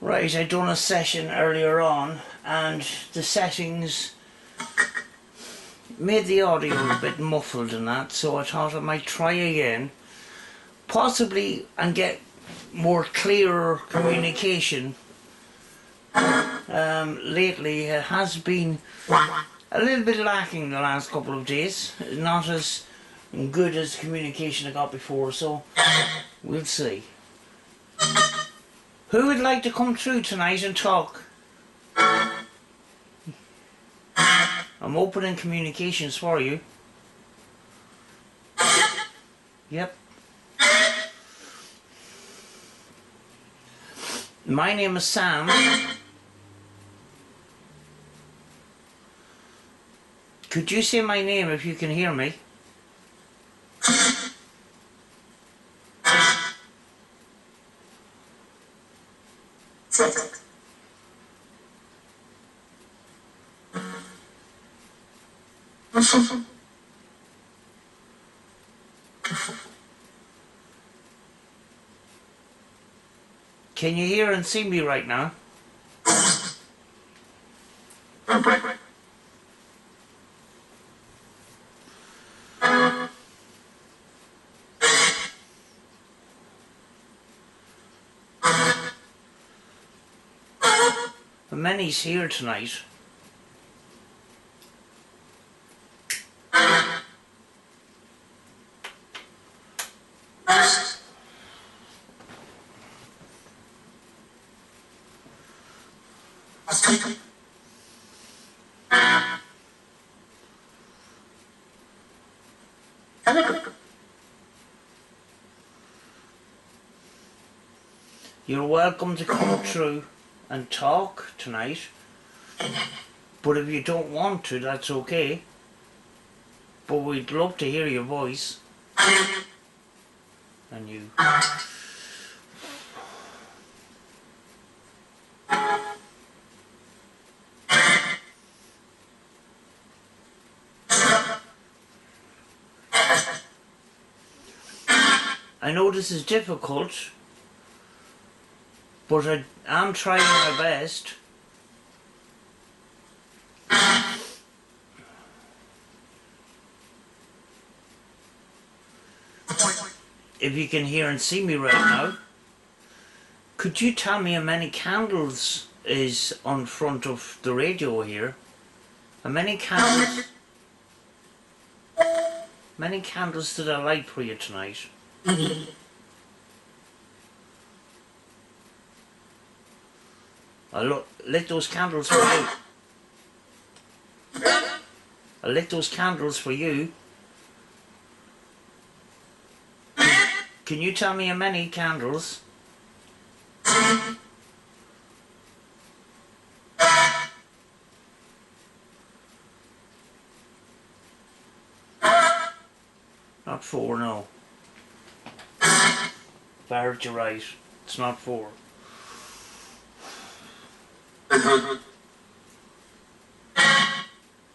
Right, I done a session earlier on and the settings made the audio a bit muffled and that, so I thought I might try again, possibly, and get more clearer communication. Lately it has been a little bit lacking the last couple of days, not as good as communication I got before, so we'll see. Who would like to come through tonight and talk? I'm opening communications for you. Yep. My name is Sam. Could you say my name if you can hear me? Can you hear and see me right now? Many's here tonight. You're welcome to come through and talk tonight, but if you don't want to, that's okay, but we'd love to hear your voice. And you. I know this is difficult, but I'm trying my best. If you can hear and see me right now, could you tell me how many candles is on front of the radio here? How many candles? Many candles did I light for you tonight? I lit those candles for you. I lit those candles for you. Can you tell me how many candles? Not 4, no. If I heard you right, it's not 4.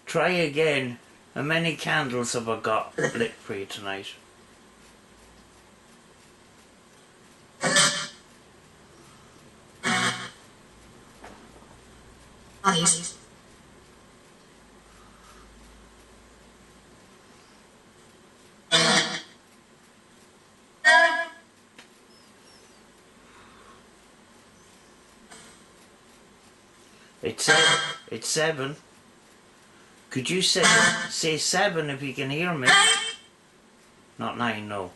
Try again. How many candles have I got lit for you tonight? It's 7. Could you say 7 if you can hear me? Not 9, no.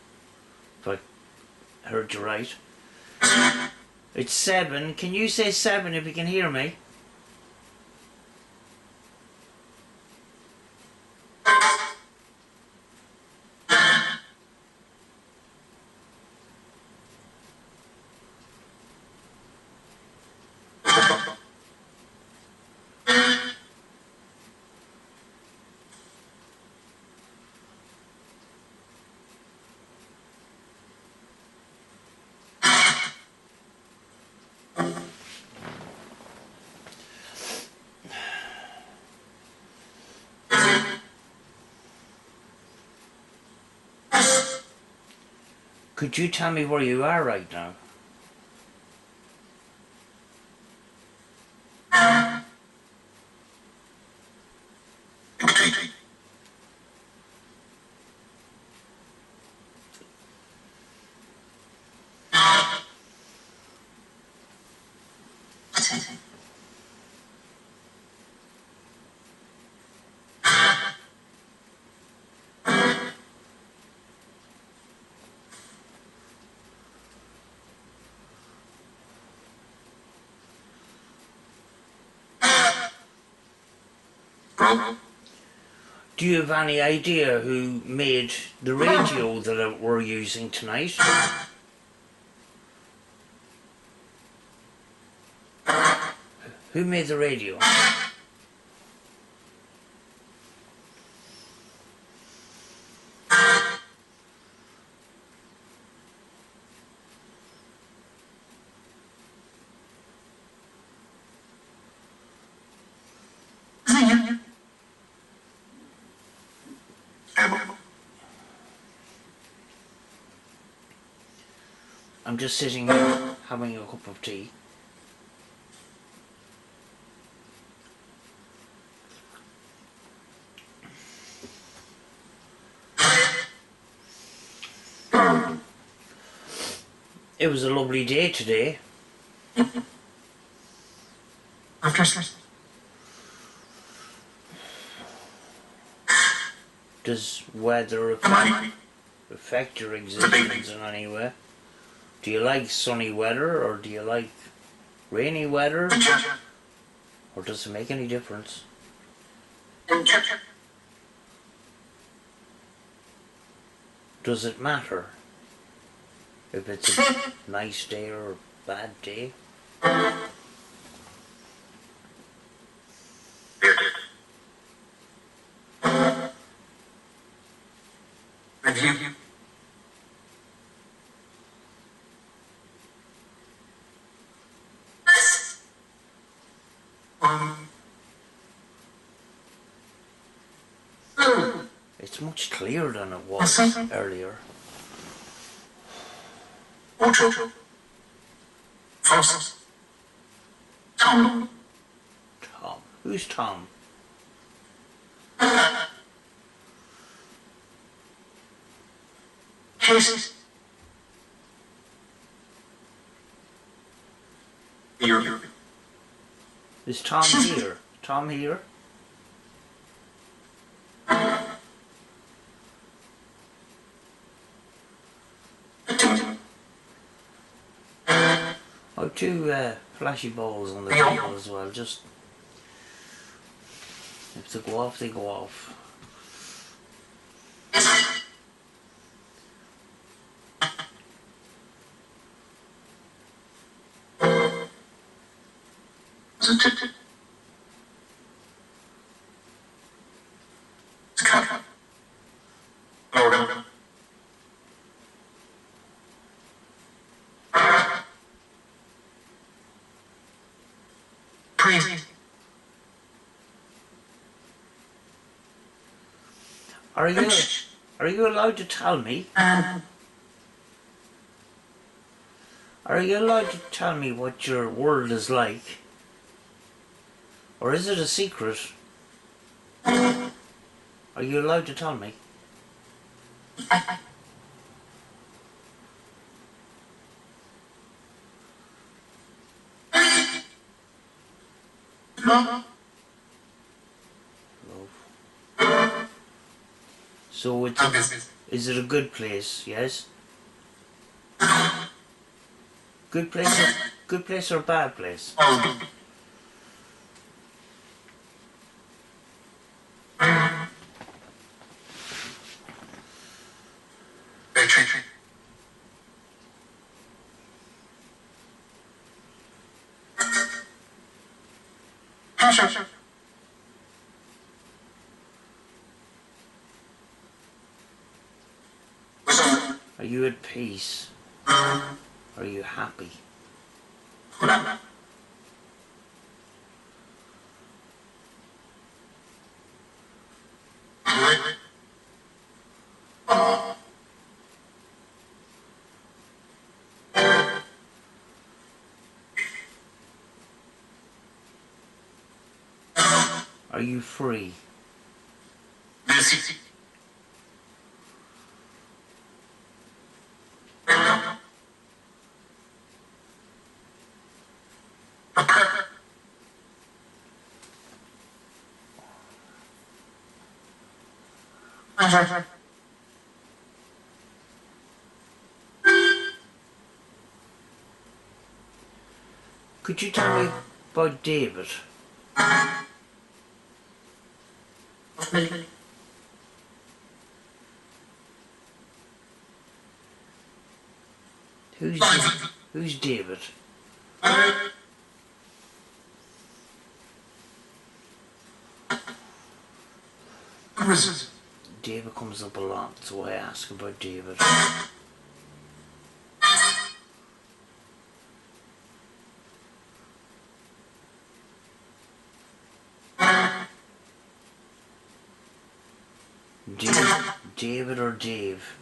If I heard you right. It's 7. Can you say 7 if you can hear me? Could you tell me where you are right now? Do you have any idea who made the radio that we're using tonight? Who made the radio? I'm just sitting here having a cup of tea. It was a lovely day today. Does weather affect your existence in any way? Do you like sunny weather or do you like rainy weather? Or does it make any difference? Does it matter if it's a nice day or a bad day? It's much clearer than it was earlier. Tom. Who's Tom? Is Tom here? Tom here? Oh, two flashy balls on the table as well. Just if they go off, they go off. Are you allowed to tell me? Are you allowed to tell me what your world is like? Or is it a secret? Are you allowed to tell me? Love. So is it a good place? Yes. Good place or bad place? Are you at peace? Are you happy? Are you free? Could you tell me about David? Who's David? David comes up a lot, so I ask about David. David or Dave?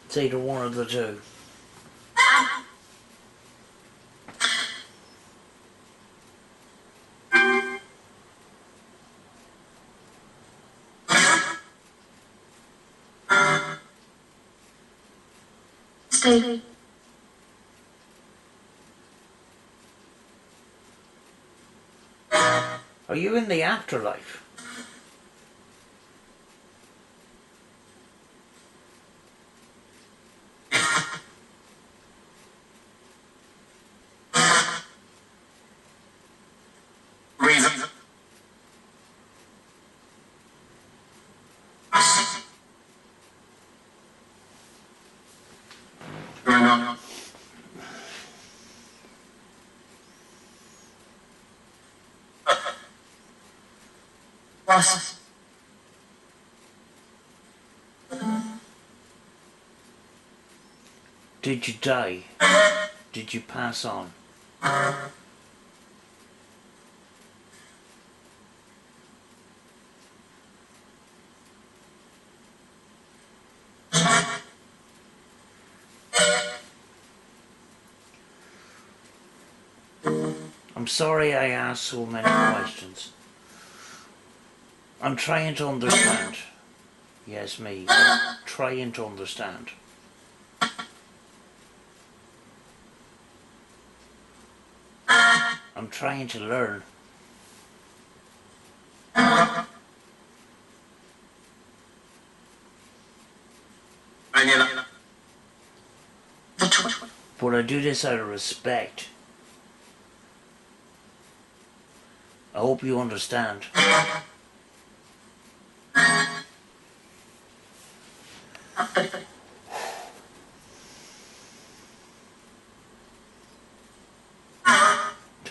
It's either one of the two. Stay. Are you in the afterlife? Reason. No. Boss. Did you die? Did you pass on? I'm sorry I asked so many questions. I'm trying to understand. Yes, me. I'm trying to understand. I'm trying to learn. But I do this out of respect. I hope you understand.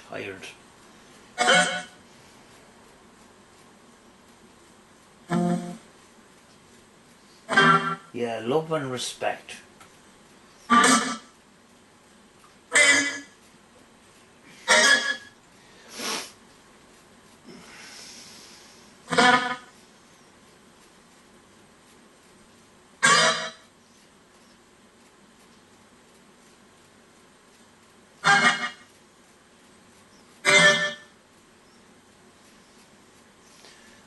Tired. Yeah, love and respect.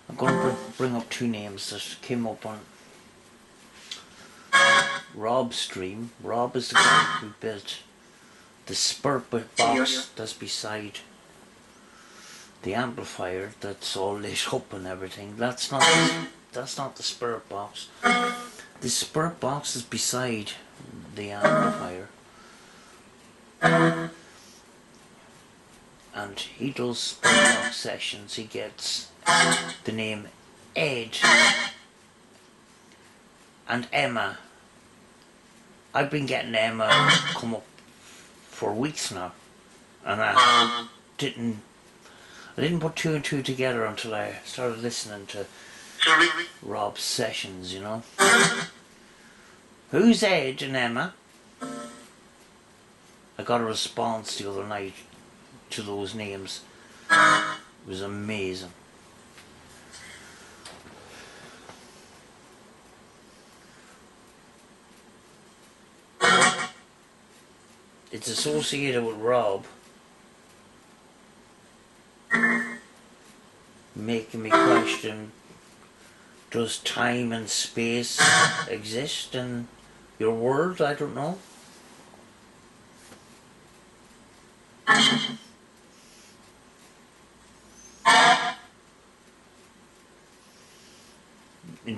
I'm going to bring up two names that came up on Rob's stream. Rob is the guy who built the spurt box that's beside the amplifier that's all lit up and everything. That's not the spirit box. The spirit box is beside the amplifier. And he does spirit box sessions. He gets the name Ed and Emma. I've been getting Emma come up for weeks now, and I didn't put two and two together until I started listening to Rob's sessions, you know. Who's Ed and Emma? I got a response the other night to those names. It was amazing. It's associated with Rob. making me question, does time and space exist in your world? I don't know.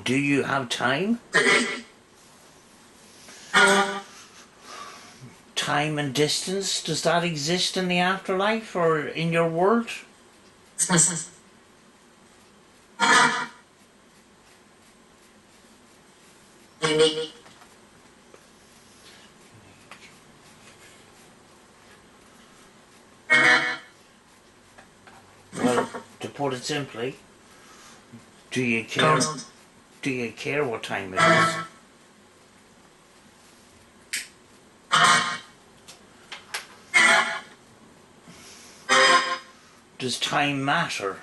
Do you have time? Time and distance, does that exist in the afterlife or in your world? Unique. Well, to put it simply, do you care? Do you care what time it is? Does time matter?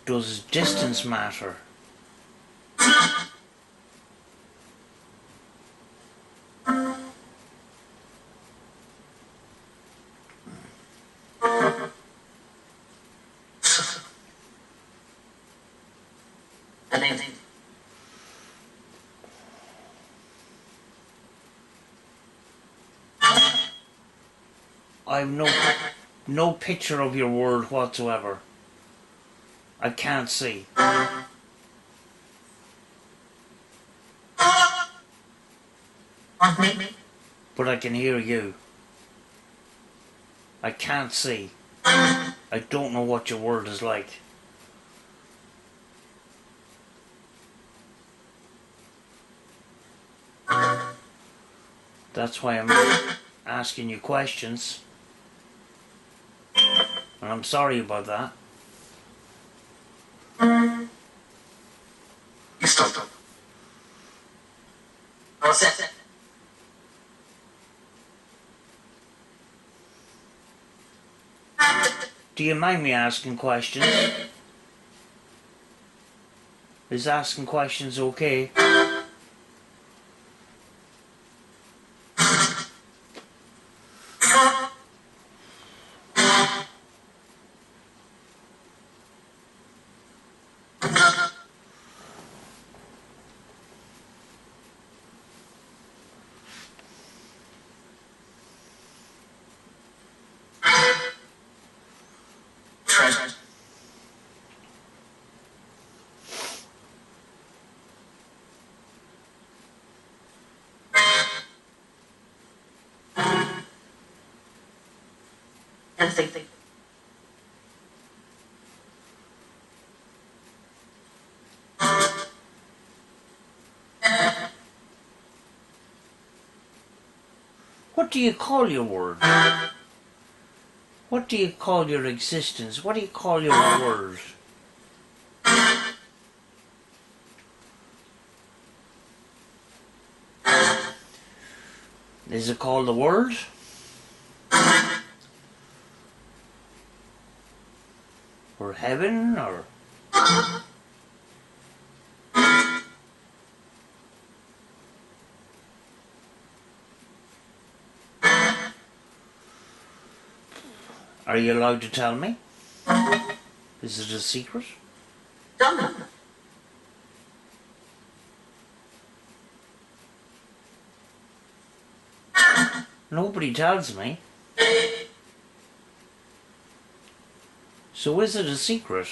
Does distance matter? Anything. I've no picture of your world whatsoever. I can't see. Me. But I can hear you. I can't see. I don't know what your world is like. That's why I'm asking you questions. And I'm sorry about that. You stop. All set. Do you mind me asking questions? Is asking questions okay? Treasure. Anything. What do you call your world? What do you call your existence? What do you call your world? Is it called the world? Or heaven? Or... Are you allowed to tell me? Is it a secret? Done. Nobody tells me. So is it a secret?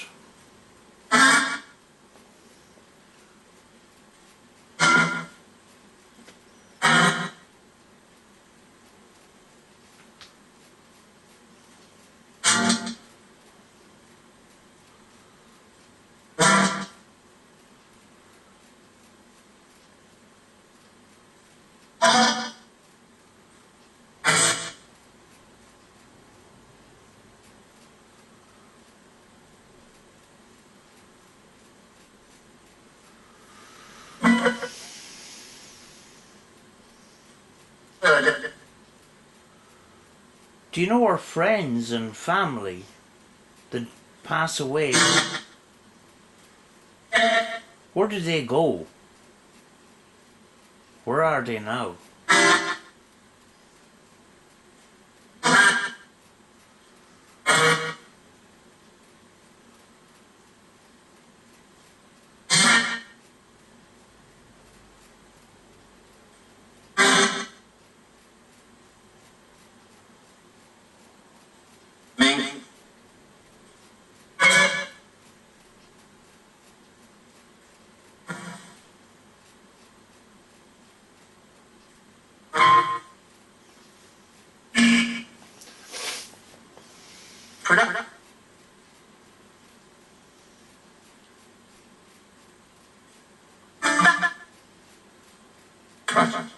Do you know our friends and family that pass away? Where do they go? Where are they now? Product.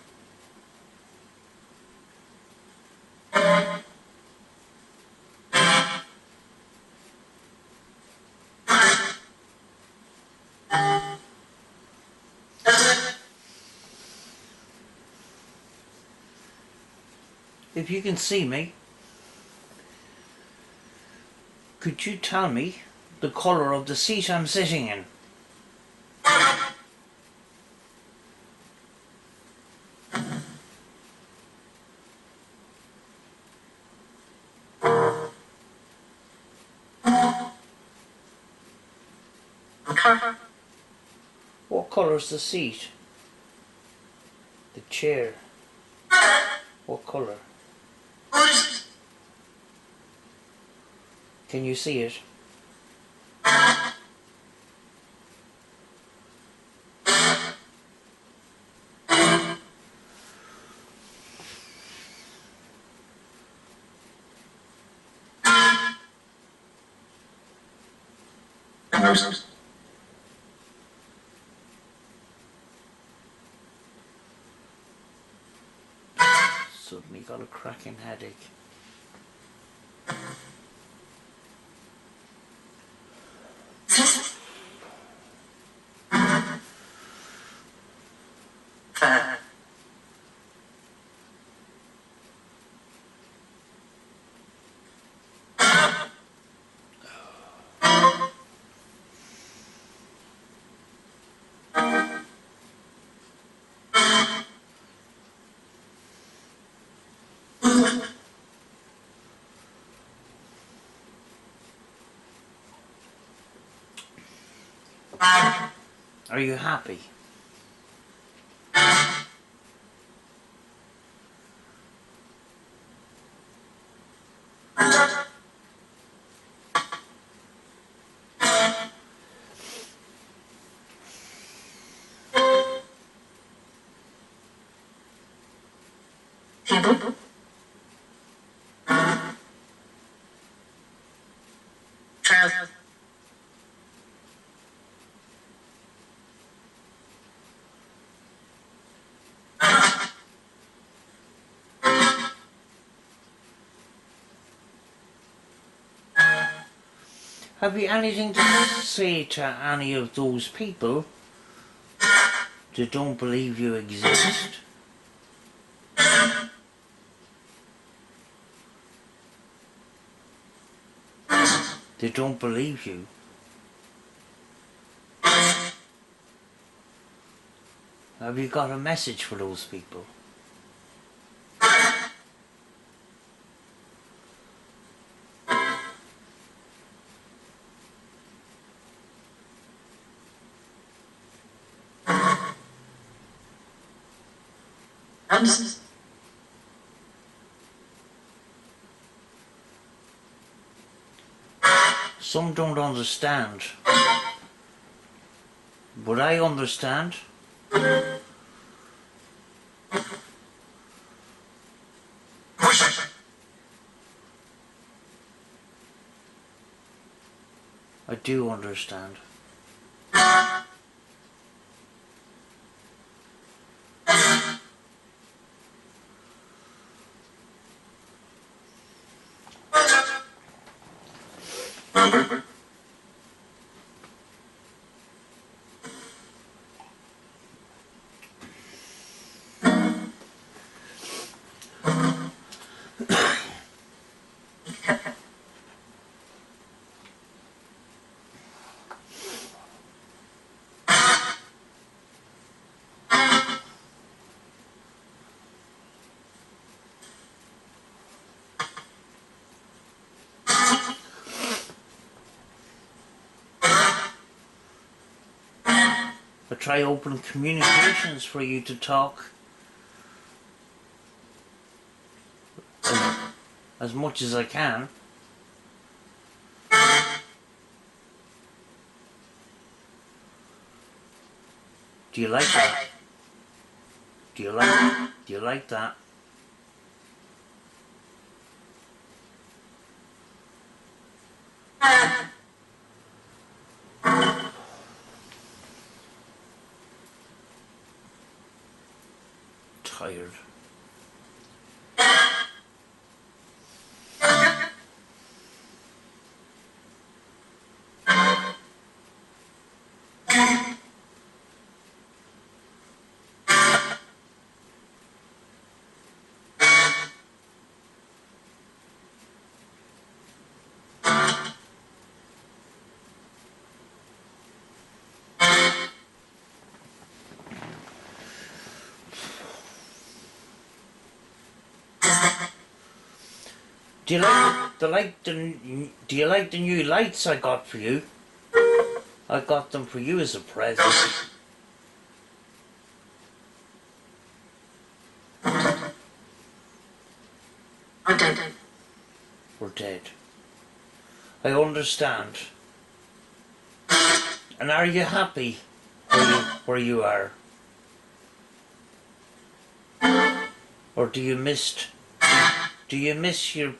If you can see me, could you tell me the colour of the seat I'm sitting in? What colour's the seat? The chair? What colour? Can you see it? Suddenly got a cracking headache. Are you happy? Table. Trousers. Have you anything to say to any of those people that don't believe you exist? They don't believe you. Have you got a message for those people? Some don't understand, but I understand. I do understand. I try open communications for you to talk as much as I can. Do you like that? Do you like that? Tired. Do you like the new lights I got for you? I got them for you as a present. I'm dead. We're dead. I understand. And are you happy where you are? Or do you miss your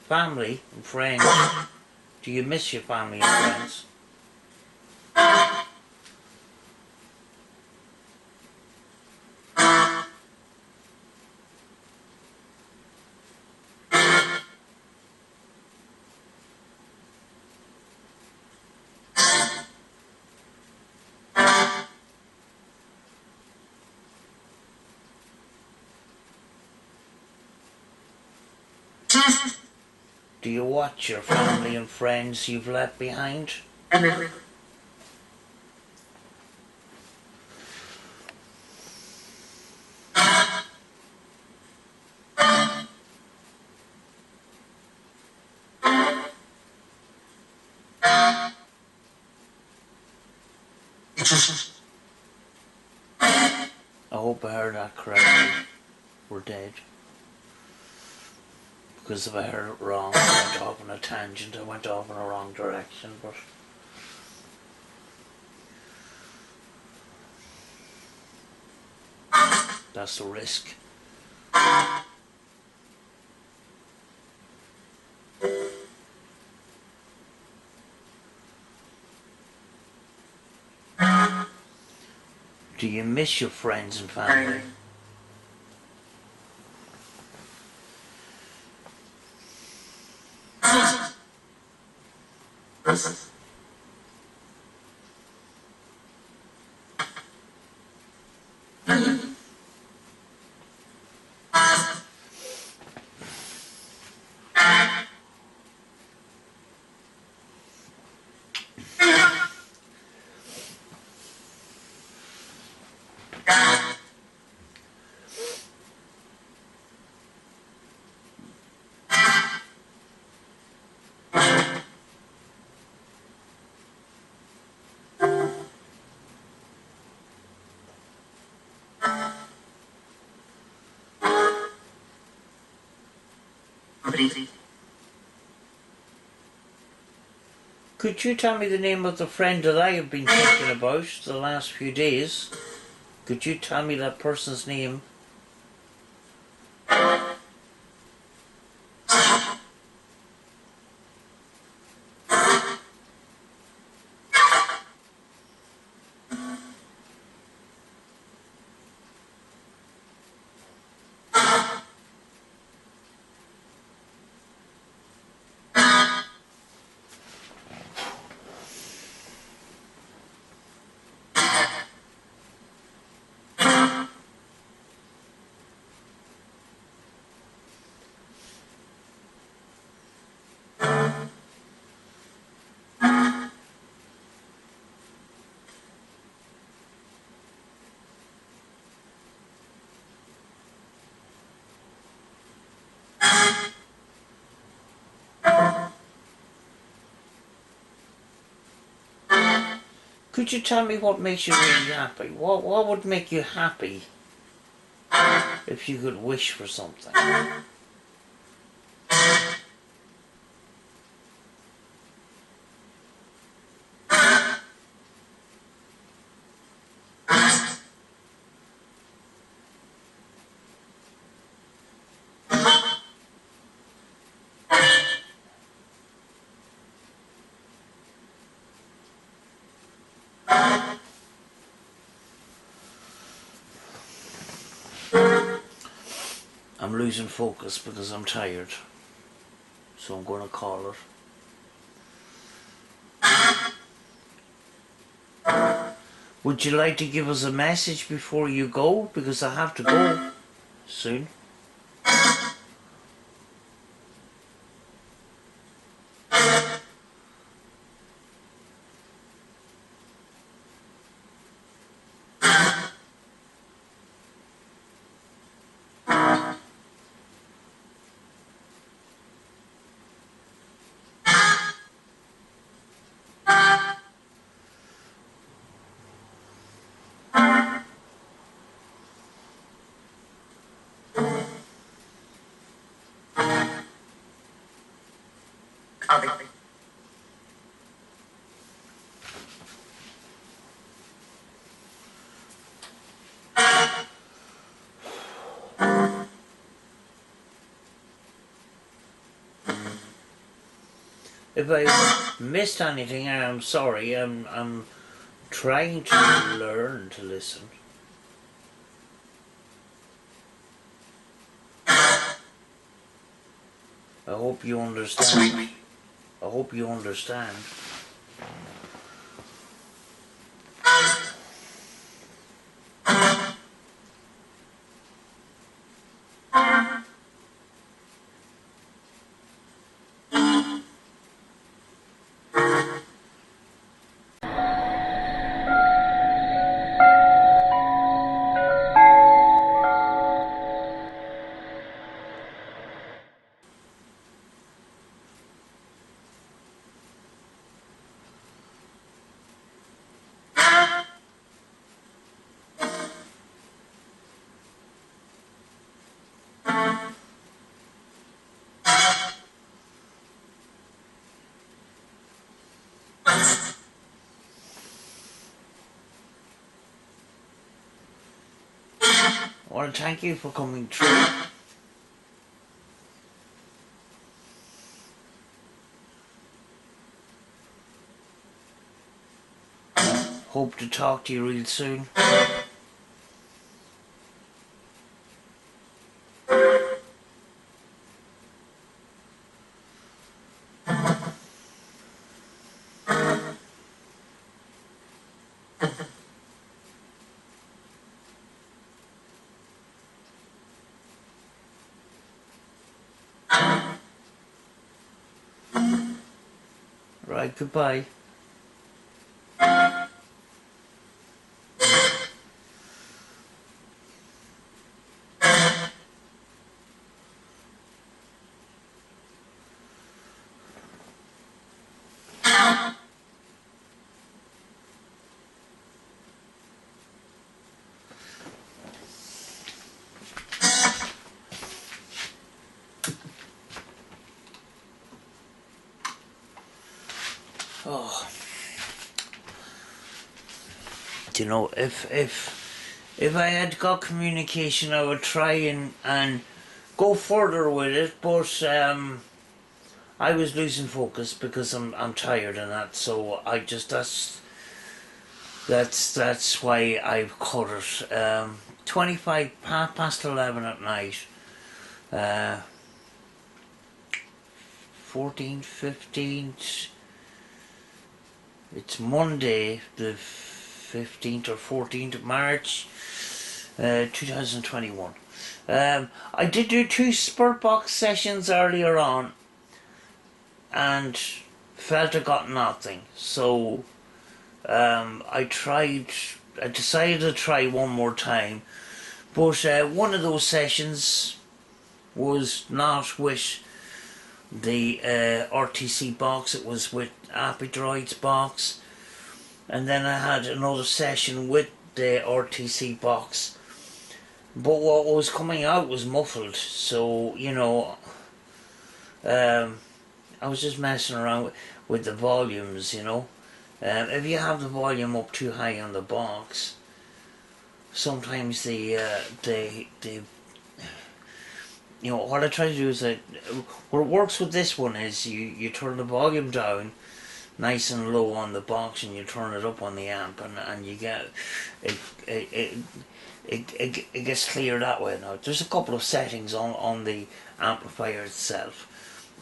family and friends? Do you miss your family and friends? Do you watch your family and friends you've left behind? I hope I heard that correctly. We're dead. Because if I heard it wrong, I went off on a tangent, I went off in a wrong direction, but that's the risk. Do you miss your friends and family? Could you tell me the name of the friend that I have been thinking about the last few days? Could you tell me that person's name? Could you tell me what makes you really happy? What would make you happy if you could wish for something? I'm losing focus because I'm tired. So I'm going to call it. Would you like to give us a message before you go? Because I have to go soon. Copy. If I missed anything, I'm sorry. I'm trying to learn to listen. I hope you understand. I hope you understand. Well, thank you for coming through. Hope to talk to you real soon. Right, goodbye. Oh, do you know, if I had got communication, I would try and go further with it, but I was losing focus because I'm tired and that, so I just that's why I've cut it. 11 at night. 14th, 15th. It's Monday, the 15th or 14th of March, 2021. I did do 2 Spurt Box sessions earlier on and felt I got nothing. So I decided to try one more time. But one of those sessions was not with the RTC box, it was with Apidroid's box. and then I had another session with the RTC box, but what was coming out was muffled, so you know, I was just messing around with the volumes, you know. If you have the volume up too high on the box, sometimes you know, what I try to do is what works with this one is you turn the volume down nice and low on the box, and you turn it up on the amp, and you get it gets clear that way. Now there's a couple of settings on the amplifier itself.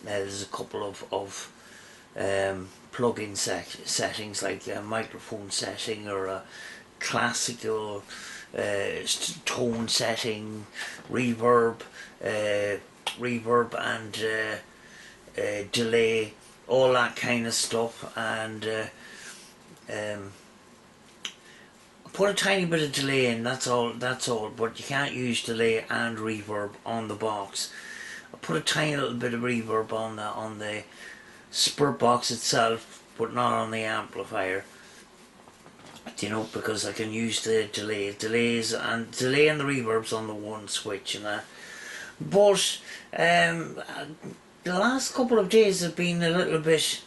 There's a couple of plug-in settings, like a microphone setting or a classical tone setting, reverb and delay, all that kind of stuff, and put a tiny bit of delay in, that's all, but you can't use delay and reverb on the box. I put a tiny little bit of reverb on the spurt box itself, but not on the amplifier, you know, because I can use the delay and the reverbs on the one switch and that. But the last couple of days have been a little bit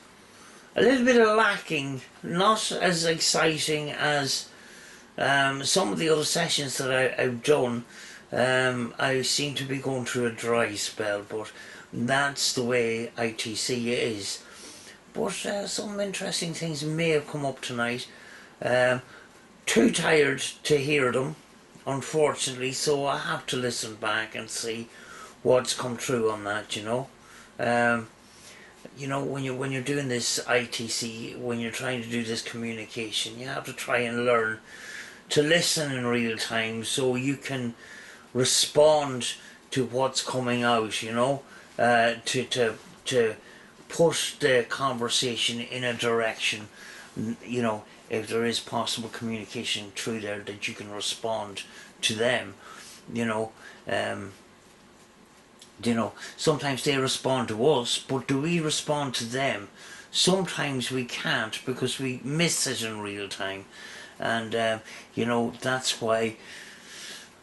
lacking, not as exciting as some of the other sessions that I've done. I seem to be going through a dry spell, but that's the way ITC is. But some interesting things may have come up tonight. Too tired to hear them, unfortunately, so I have to listen back and see what's come through on that, you know. You know, when you're doing this ITC, when you're trying to do this communication, you have to try and learn to listen in real time so you can respond to what's coming out, you know, to push the conversation in a direction, you know, if there is possible communication through there, that you can respond to them, you know. You know, sometimes they respond to us, but do we respond to them? Sometimes we can't, because we miss it in real time, and you know, that's why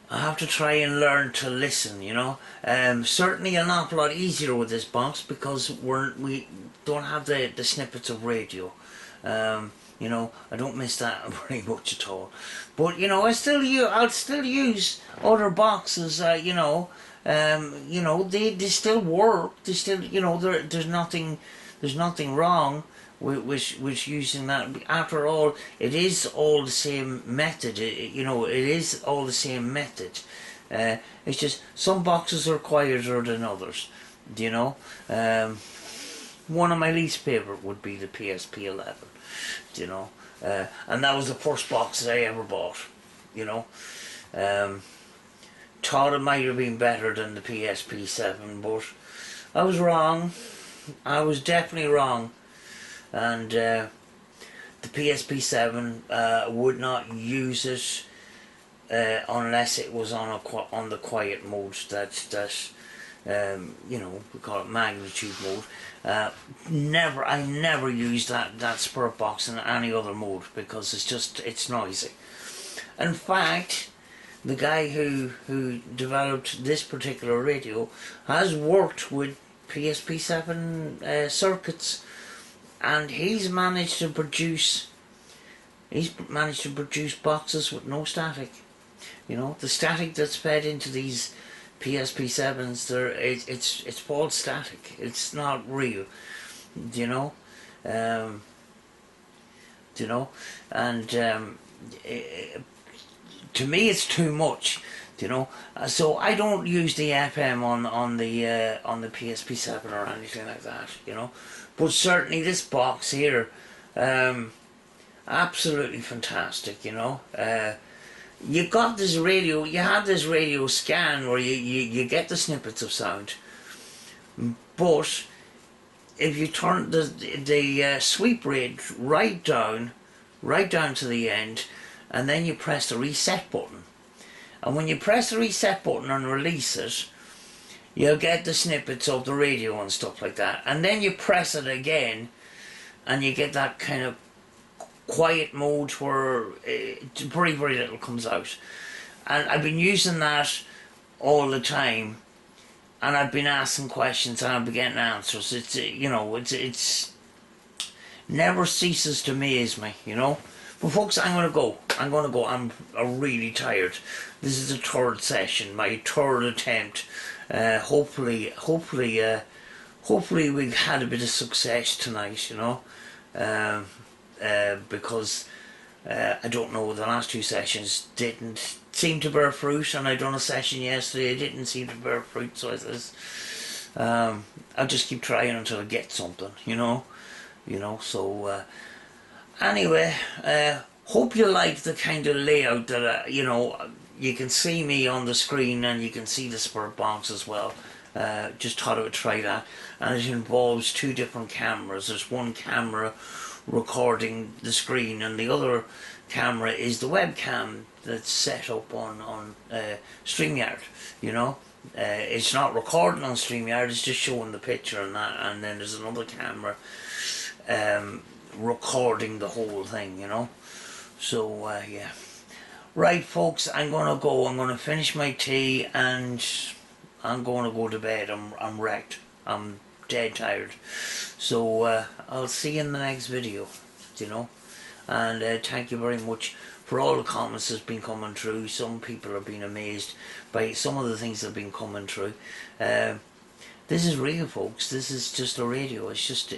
I have to try and learn to listen, you know. Certainly an awful lot easier with this box, because we don't have the snippets of radio. You know, I don't miss that very much at all. But you know, I'll still use other boxes. You know, they still work. They still, you know, there's nothing wrong with using that. After all, it is all the same method. You know, it is all the same method. It's just some boxes are quieter than others. You know, one of my least favourite would be the PSP-11. You know, and that was the first box that I ever bought. You know, thought it might have been better than the PSP-7, but I was wrong. I was definitely wrong. And the PSP-7 would not use it unless it was on the quiet mode. That you know, we call it magnitude mode. I never use that spurt box in any other mode, because it's noisy. In fact, the guy who developed this particular radio has worked with PSP-7 circuits, and he's managed to produce boxes with no static. You know, the static that's fed into these PSP-7s, it's false static. It's not real. You know, and to me it's too much. You know, so I don't use the FM on the PSP-7 or anything like that. You know, but certainly this box here, absolutely fantastic. You know. You got this radio, you have this radio scan where you get the snippets of sound, but if you turn the sweep rate right down to the end, and then you press the reset button, and when you press the reset button and release it, you'll get the snippets of the radio and stuff like that, and then you press it again and you get that kind of quiet mode where very little comes out, and I've been using that all the time, and I've been asking questions and I've been getting answers. It's you know, it's never ceases to amaze me, you know. But folks, I'm gonna go. I'm really tired. This is the third session, my third attempt. Hopefully we've had a bit of success tonight, you know. Because I don't know, the last two sessions didn't seem to bear fruit, and I done a session yesterday, it didn't seem to bear fruit, so I says, I'll just keep trying until I get something, you know. So anyway, hope you like the kind of layout that you know, you can see me on the screen and you can see the spurt box as well. Just thought I would try that, and it involves two different cameras. There's one camera recording the screen, and the other camera is the webcam that's set up on StreamYard, you know. It's not recording on StreamYard, it's just showing the picture and that, and then there's another camera recording the whole thing, you know. So yeah, right folks, I'm gonna go. I'm gonna finish my tea and I'm gonna go to bed. I'm wrecked. I'm dead tired. So I'll see you in the next video, you know. And thank you very much for all the comments that's been coming through. Some people have been amazed by some of the things that have been coming through. This is real, folks. This is just a radio. It's just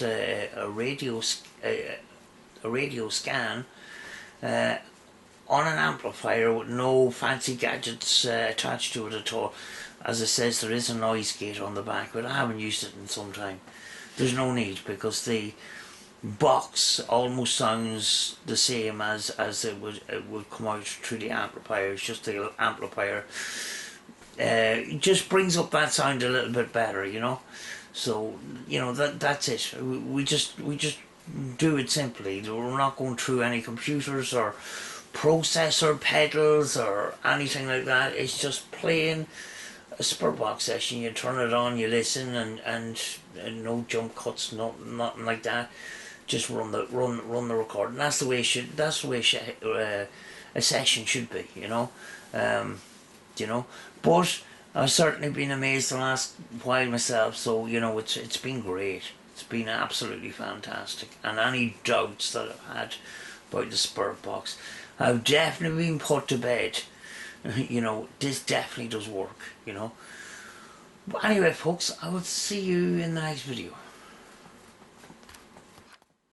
a radio scan on an amplifier with no fancy gadgets attached to it at all. As it says, there is a noise gate on the back, but I haven't used it in some time. There's no need, because the box almost sounds the same as it would come out through the amplifier. It's just the amplifier it just brings up that sound a little bit better, you know. So you know, that's it. We just do it simply. We're not going through any computers or processor pedals or anything like that. It's just plain a spurt box session. You turn it on, you listen, and no jump cuts, nothing like that. Just run the recording. That's the way it should. That's the way a session should be, you know. You know. But I've certainly been amazed the last while myself. So you know, it's been great. It's been absolutely fantastic. And any doubts that I've had about the spurt box have definitely been put to bed. You know, this definitely does work, you know. But anyway folks, I will see you in the next video.